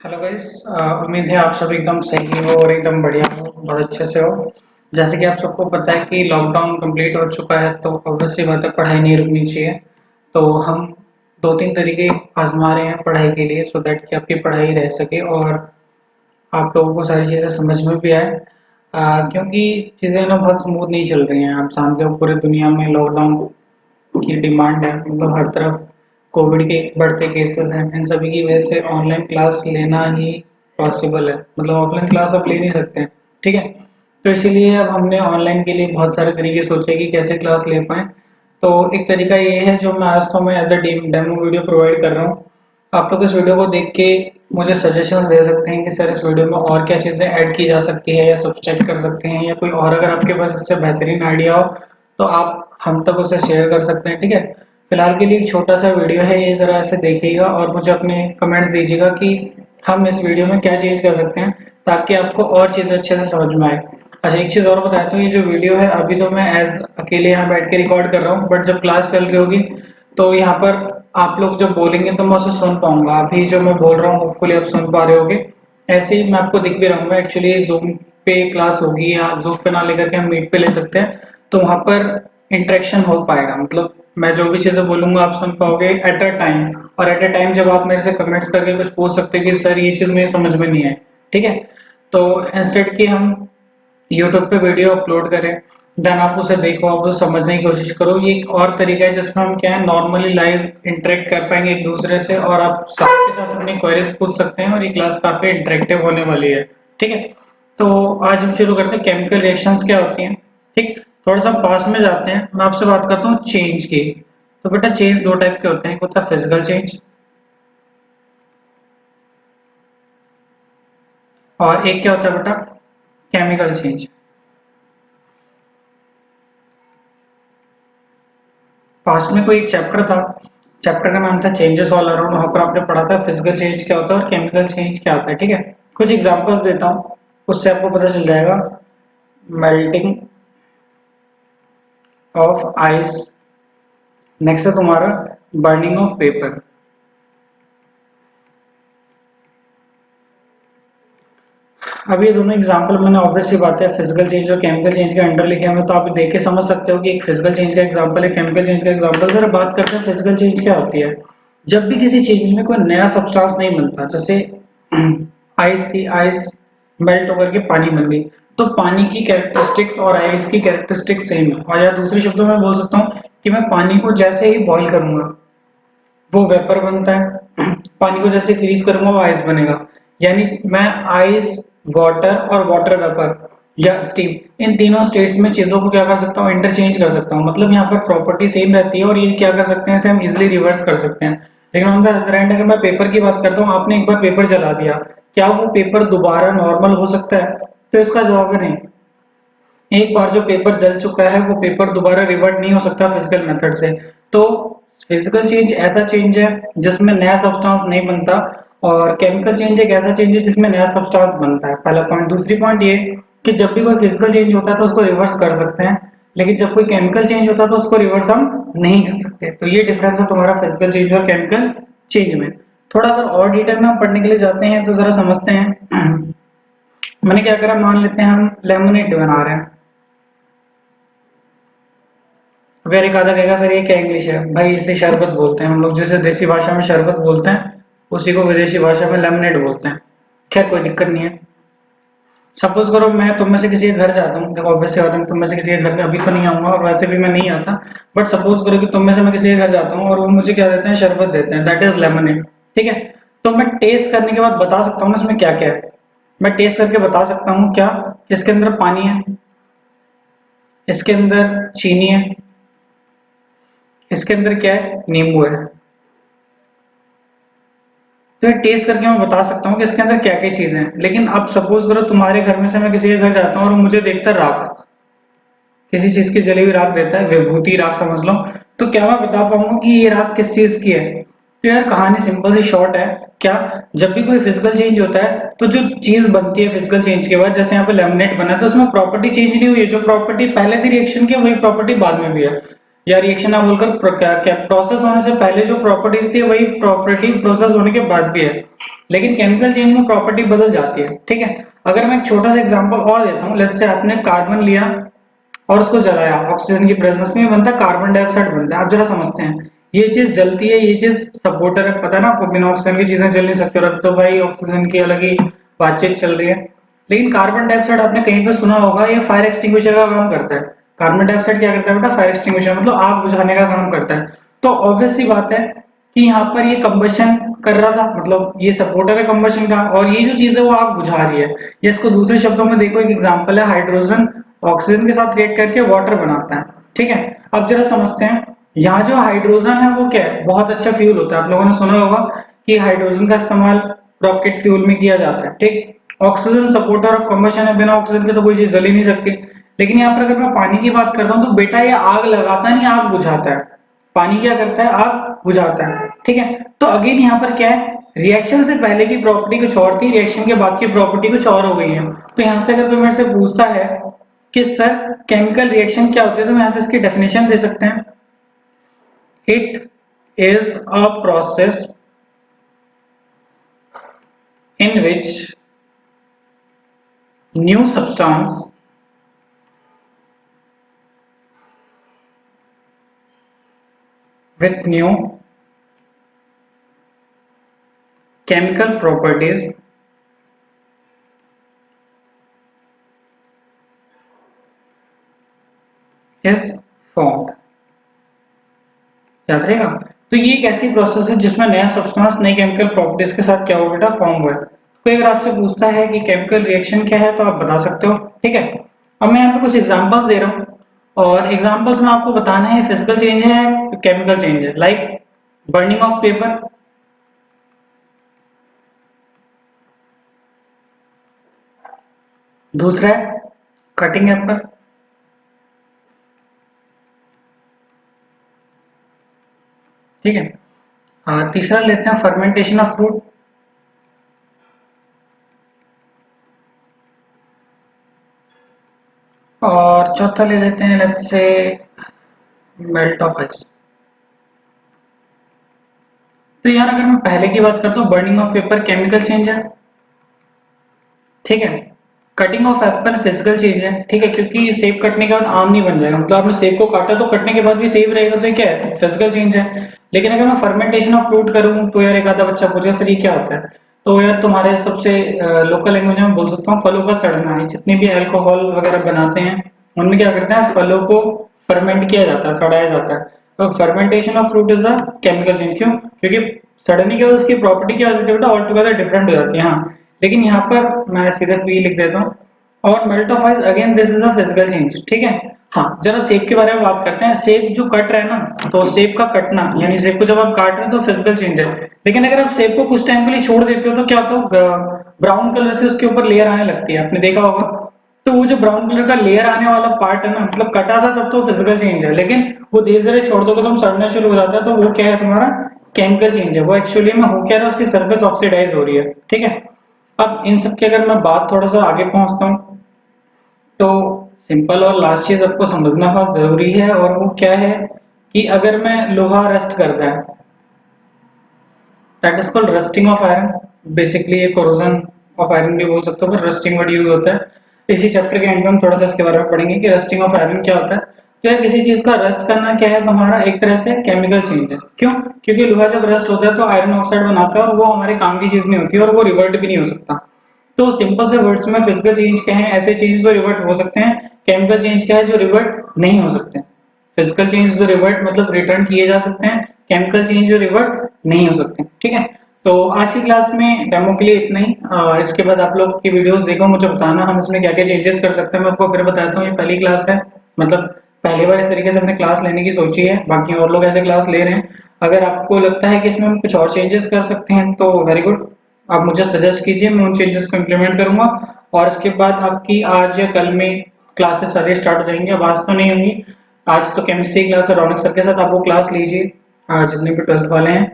Hello guys. उम्मीद है आप सब एकदम सही हो और एकदम बढ़िया हो, बहुत अच्छे से हो। जैसे कि आप सबको पता है कि लॉकडाउन कंप्लीट हो चुका है, तो ऑब्वियसली बात है पढ़ाई नहीं रुकनी चाहिए। तो हम दो तीन तरीके आजमा रहे हैं पढ़ाई के लिए, सो दैट कि आपकी पढ़ाई रह सके और आप लोगों को सारी चीज़ें समझ में भी आए। क्योंकि चीज़ें ना बहुत स्मूथ नहीं चल रही हैं। आप जानते हो पूरी दुनिया में लॉकडाउन की डिमांड है, मतलब हर तरफ कोविड के बढ़ते केसेस हैं। इन सभी की वजह से ऑनलाइन क्लास लेना ही पॉसिबल है, मतलब ऑफलाइन क्लास आप ले नहीं सकते हैं। ठीक है, तो इसीलिए अब हमने ऑनलाइन के लिए बहुत सारे तरीके सोचे कि कैसे क्लास ले पाएँ। तो एक तरीका ये है जो मैं आज तो मैं as a demo video provide कर रहा हूँ। आप लोग इस वीडियो को देख के मुझे सजेशंस दे सकते हैं कि सर इस वीडियो में और क्या चीज़ें ऐड की जा सकती है या सब्सट्रैक्ट कर सकते हैं, या कोई और अगर आपके पास इससे बेहतरीन आइडिया हो तो आप हम तक उसे शेयर कर सकते हैं। ठीक है, फिलहाल के लिए एक छोटा सा वीडियो है, ये ज़रा ऐसे देखिएगा और मुझे अपने कमेंट्स दीजिएगा कि हम इस वीडियो में क्या चेंज कर सकते हैं ताकि आपको और चीज़ें अच्छे से समझ में आए। अच्छा, एक चीज़ और बताता हूँ, ये जो वीडियो है अभी तो मैं एज अकेले यहाँ बैठ के रिकॉर्ड कर रहा हूँ, बट जब क्लास चल रही होगी तो यहाँ पर आप लोग जब बोलेंगे तो मैं उसे सुन पाऊंगा। अभी जो मैं बोल रहा हूँ होपफुली आप सुन पा रहे होगे। ऐसे ही मैं आपको दिख भी रहूंगा। एक्चुअली जूम पे क्लास होगी या जूम पे ना लेकर के हम मीट पे ले सकते हैं, तो वहाँ पर इंटरेक्शन हो पाएगा। मतलब मैं जो भी चीज़ें बोलूंगा आप सुन पाओगे एट अ टाइम, और एट अ टाइम जब आप मेरे से कमेंट्स करके कुछ पूछ सकते हैं कि सर ये चीज़ मुझे समझ में नहीं आई। ठीक है, तो इंस्टेड कि हम यूट्यूब पे वीडियो अपलोड करें, देन आप उसे देखो, आप उसे समझने की कोशिश करो। ये एक और तरीका है जिसमें हम क्या है नॉर्मली लाइव इंटरेक्ट कर पाएंगे एक दूसरे से, और आप साथ के साथ अपनी क्वेरीज पूछ सकते हैं, और ये क्लास काफी इंटरेक्टिव होने वाली है। ठीक है, तो आज हम शुरू करते हैं केमिकल रिएक्शंस क्या होती हैं। ठीक, थोड़ा सा पास में जाते हैं। मैं आपसे बात करता हूँ चेंज की। तो बेटा चेंज दो टाइप के होते हैं, एक होता है फिजिकल चेंज और एक क्या होता है बेटा केमिकल चेंज। पास्ट में कोई एक चैप्टर था, चैप्टर का नाम था चेंजेस ऑल अराउंड। वहां पर आपने पढ़ा था फिजिकल चेंज क्या होता है और केमिकल चेंज क्या होता है। ठीक है, कुछ एग्जांपल्स देता हूँ, उससे आपको पता चल जाएगा। मेल्टिंग ऑफ आइस, नेक्स्ट है तुम्हारा बर्निंग ऑफ पेपर। अब ये दोनों एग्जांपल मैंने ऑब्वियस सी बात है फिजिकल चेंज और केमिकल चेंज के अंडर लिखे हैं, तो आप देख के समझ सकते हो कि एक फिजिकल चेंज का एग्जांपल है, केमिकल चेंज का एग्जांपल। जरा बात करते हैं फिजिकल चेंज क्या होती है। जब भी किसी चीज में कोई नया सब्सटेंस नहीं बनता, जैसे आइस थी, आइस मेल्ट होकर के पानी बन गई, तो पानी की कैरेक्टरिस्टिक्स और आइस की कैरेक्टरिस्टिक्स सेम है। और या दूसरे शब्दों में बोल सकता हूँ कि मैं पानी को जैसे ही बॉईल करूंगा वो वेपर बनता है, पानी को जैसे फ्रीज करूंगा वो आइस बनेगा। यानी मैं आइस, वाटर और वाटर वेपर या स्टीम, इन तीनों स्टेट्स में चीजों को क्या कर सकता हूँ इंटरचेंज कर सकता हूँ। मतलब यहाँ पर प्रॉपर्टी सेम रहती है और ये क्या कर सकते हैं, इसे हम इजिली रिवर्स कर सकते हैं। लेकिन ऑन द अदर हैंड अगर मैं पेपर की बात करता हूँ, आपने एक बार पेपर जला दिया, क्या वो पेपर दोबारा नॉर्मल हो सकता है? तो इसका जवाब है नहीं। एक बार जो पेपर जल चुका है वो पेपर दोबारा रिवर्ट नहीं हो सकता फिजिकल मेथड से। तो फिजिकल चेंज ऐसा चेंज है जिसमें नया सब्सटेंस नहीं बनता, और केमिकल चेंज एक ऐसा चेंज है जिसमें नया सब्सटेंस बनता है। पहला पॉइंट। दूसरी पॉइंट ये कि जब भी कोई फिजिकल चेंज होता है तो उसको रिवर्स कर सकते हैं, लेकिन जब कोई केमिकल चेंज होता है तो उसको रिवर्स हम नहीं कर सकते। तो ये डिफरेंस है तुम्हारा फिजिकल चेंज और केमिकल चेंज में। थोड़ा अगर और डिटेल में हम पढ़ने के लिए जाते हैं तो जरा समझते हैं। मैंने क्या करा, मान लेते हैं हम लेमोनेड बना रहे हैं। अगर एक आधा कहेगा सर ये क्या इंग्लिश है, भाई इसे शरबत बोलते हैं हम लोग। जैसे देसी भाषा में शरबत बोलते हैं, उसी को विदेशी भाषा में लेमनेड बोलते हैं। खैर कोई दिक्कत नहीं है। सपोज करो मैं तुम में से किसी के घर जाता हूँ, देखो ऑब्वियसली बात है तुम में से किसी के घर पे अभी तो नहीं आऊंगा और वैसे भी मैं नहीं आता, बट सपोज करो कि तुम में से मैं किसी के घर जाता हूँ और वो मुझे क्या देते हैं, शरबत देते हैं, दैट इज लेमनेड। ठीक है, तो मैं टेस्ट करने के बाद बता सकता हूँ ना इसमें क्या क्या है। मैं टेस्ट करके बता सकता हूँ क्या, इसके अंदर पानी है, इसके अंदर चीनी है, इसके अंदर क्या है, नींबू है। तो ये टेस्ट करके मैं बता सकता हूँ कि इसके अंदर क्या क्या चीजें हैं। लेकिन अब सपोज करो तुम्हारे घर में से मैं किसी के घर जाता हूँ और मुझे देखता है राख, किसी चीज की जली हुई राख देता है, विभूति राख समझ लो, तो क्या मैं बता पाऊंगा कि ये राख किस चीज की है? तो यार कहानी सिंपल सी शॉर्ट है। क्या, जब भी कोई फिजिकल चेंज होता है तो जो चीज बनती है फिजिकल चेंज के बाद, जैसे यहाँ पे लेमिनेट बना है तो उसमें प्रॉपर्टी चेंज नहीं हुई है, जो प्रॉपर्टी पहले थी रिएक्शन की वही प्रॉपर्टी बाद में भी है। या रिएक्शन ना बोलकर प्रोसेस होने से पहले जो प्रॉपर्टीज थी वही प्रॉपर्टी प्रोसेस होने के बाद भी है, लेकिन केमिकल चेंज में प्रॉपर्टी बदल जाती है। ठीक है, अगर मैं एक छोटा सा एग्जांपल और देता हूँ, लेट्स से आपने कार्बन लिया और उसको जलाया, ऑक्सीजन की प्रेजेंस में बनता है कार्बन डाइऑक्साइड बनता है। आप जरा समझते हैं, ये चीज जलती है, ये चीज सपोर्टर है, पता है ना आपको, बिना ऑक्सीजन की चीजें जल नहीं सकती, और अब तो भाई ऑक्सीजन की अलग ही बातचीत चल रही है। लेकिन कार्बन डाइऑक्साइड आपने कहीं पर सुना होगा, ये फायर एक्सटिंग्विशर का काम करता है। कार्बन डाइऑक्साइड क्या करता है बेटा? फायर एक्सटिंग्विशर, मतलब आग बुझाने का काम करता है। तो ऑब्वियस सी बात है कि यहाँ पर ये कंबशन कर रहा था, मतलब ये सपोर्टर है कंबशन का, और ये जो चीज है वो आग बुझा रही है। ये इसको दूसरे शब्दों में देखो, एक एग्जांपल है, हाइड्रोजन ऑक्सीजन के साथ रिएक्ट करके वाटर बनाता है। ठीक है, अब जरा समझते हैं, यहाँ जो हाइड्रोजन है वो क्या है? बहुत अच्छा फ्यूल होता है। आप लोगों ने सुना होगा कि हाइड्रोजन का इस्तेमाल रॉकेट फ्यूल में किया जाता है। ठीक, ऑक्सीजन सपोर्टर ऑफ कंबशन है, बिना ऑक्सीजन के तो कोई चीज जल ही नहीं सकती। लेकिन यहाँ पर अगर मैं पानी की बात करता हूँ तो बेटा ये आग लगाता नहीं, आग बुझाता है। पानी क्या करता है? आग बुझाता है। ठीक है, तो अगेन यहाँ पर क्या है, रिएक्शन से पहले की प्रॉपर्टी कुछ और थी, रिएक्शन के बाद की प्रॉपर्टी कुछ और हो गई है। तो यहाँ से अगर कोई मेरे से पूछता है कि सर केमिकल रिएक्शन क्या होती है, तो हम यहाँ से इसकी डेफिनेशन दे सकते हैं, it is a process in which new substance with new chemical properties is formed। याद रहेगा? तो ये एक ऐसी प्रोसेस है जिसमें नया सब्सटेंस नई केमिकल प्रॉपर्टीज के साथ क्या हो बेटा? फॉर्म हुआ है। कोई अगर आपसे पूछता है कि केमिकल रिएक्शन क्या है तो आप बता सकते हो। ठीक है, अब मैं यहाँ पे कुछ एग्जांपल्स दे रहा हूँ, और एग्जांपल्स में आपको बताना है फिजिकल चेंज है केमिकल चेंज है। लाइक बर्निंग ऑफ पेपर, दूसरा है कटिंग एप्पल, ठीक है, तीसरा लेते हैं फर्मेंटेशन ऑफ फ्रूट, और चौथा ले लेते हैं let's say melt of ice. तो यार अगर मैं पहले की बात करता हूँ, burning of paper chemical change है, ठीक है, cutting of Apple physical change है, ठीक है, क्योंकि सेब कटने के बाद आम नहीं बन जाएगा, मतलब आपने सेब को काटा तो कटने के बाद भी सेब रहेगा, तो ये क्या है? फिजिकल चेंज है। लेकिन अगर मैं फर्मेंटेशन ऑफ फ्रूट करूँ तो यार एक आधा बच्चा पूछेगा सर ये क्या होता है? तो यार तुम्हारे सबसे लोकल लैंग्वेज में बोल सकता हूँ, फलों का सड़ना है। जितने भी अल्कोहल वगैरह बनाते हैं उनमें क्या करते हैं? फलों को फर्मेंट किया जाता है, सड़ाया जाता है। तो fermentation of fruit is a chemical change. क्यों? क्योंकि सड़ने के बाद उसकी प्रॉपर्टी क्या होती है बेटा? ऑल टुगेदर डिफरेंट हो जाती है। हाँ, लेकिन यहाँ पर मैं सीधा बी लिख देता हूँ, और melt of ice again this is a physical change. ठीक है, हाँ जरा सेब के बारे में बात करते हैं। सेब जो कट रहा है ना, तो सेब का कटना यानी सेब को जब आप काट रहे हो तो फिजिकल चेंज है। लेकिन अगर आप सेब को कुछ टाइम के लिए छोड़ देते हो तो क्या होता है? ब्राउन कलर से उसके ऊपर लेयर आने लगती है, आपने देखा होगा। तो वो जो ब्राउन कलर का लेयर आने वाला पार्ट है ना, मतलब कटा था तब तो फिजिकल चेंज है, लेकिन वो धीरे धीरे छोड़ दोगे तो हम सड़ना शुरू हो जाता है, तो वो क्या है तुम्हारा? केमिकल चेंज है। वो एक्चुअली में हो क्या रहा है? उसकी सरफेस ऑक्सीडाइज हो रही है। ठीक है, अब इन सब की अगर मैं बात थोड़ा सा आगे पहुंचता हूँ, तो सिंपल और लास्ट चीज आपको समझना बहुत जरूरी है, और वो क्या है कि अगर मैं लोहा रस्ट करता है, that is called rusting of iron. Basically ये कोरोजन ऑफ आयरन भी बोल सकते हो, पर रस्टिंग वर्ड यूज होता है। इसी चैप्टर के एंड में हम थोड़ा सा इसके बारे में पढ़ेंगे कि रस्टिंग ऑफ आयरन क्या होता है। तो यार किसी चीज का रस्ट करना क्या है तुम्हारा? एक तरह से केमिकल चेंज है। क्यों? क्योंकि लोहा जब रस्ट होता है तो आयरन ऑक्साइड बनाता है, और वो हमारे काम की चीज नहीं होती, और वो रिवर्ट भी नहीं हो सकता। तो सिंपल से वर्ड्स में फिजिकल चेंज क्या है? ऐसे चेंजेस जो रिवर्ट हो सकते हैं। केमिकल चेंज क्या है? जो रिवर्ट नहीं हो सकते। फिजिकल चेंज जो रिवर्ट मतलब रिटर्न किए जा सकते हैं, केमिकल चेंज जो रिवर्ट नहीं हो सकते। ठीक है, तो आज की क्लास में डेमो के लिए इतना ही। इसके बाद आप लोग की वीडियोस देखो, मुझे बताना हम इसमें क्या क्या चेंजेस कर सकते हैं। मैं आपको फिर बताता हूँ, ये पहली क्लास है, मतलब पहली बार इस तरीके से हमने क्लास लेने की सोची है, बाकी और लोग ऐसे क्लास ले रहे हैं। अगर आपको लगता है कि इसमें हम कुछ और चेंजेस कर सकते हैं तो वेरी गुड, आप मुझे सजेस्ट कीजिए, मैं उन चेंजेस को इम्प्लीमेंट करूंगा। और इसके बाद आपकी आज या कल में क्लासेस सारी स्टार्ट हो जाएंगी। अब आज तो नहीं होंगी, आज तो केमिस्ट्री क्लास है रौनक सर के साथ, आप वो क्लास लीजिए जितने भी 12th वाले हैं।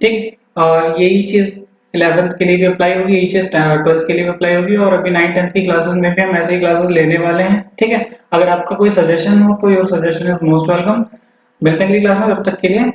ठीक, यही चीज 11th के लिए भी अप्लाई होगी, यही चीज 12th के लिए भी अप्लाई होगी, और अभी 9th 10th की क्लासेस में भी हम ऐसे ही क्लासेस लेने वाले हैं। ठीक है, अगर आपका कोई सजेशन हो तो your suggestion is most welcome. मिलते हैं अगली क्लास में, तब तक के लिए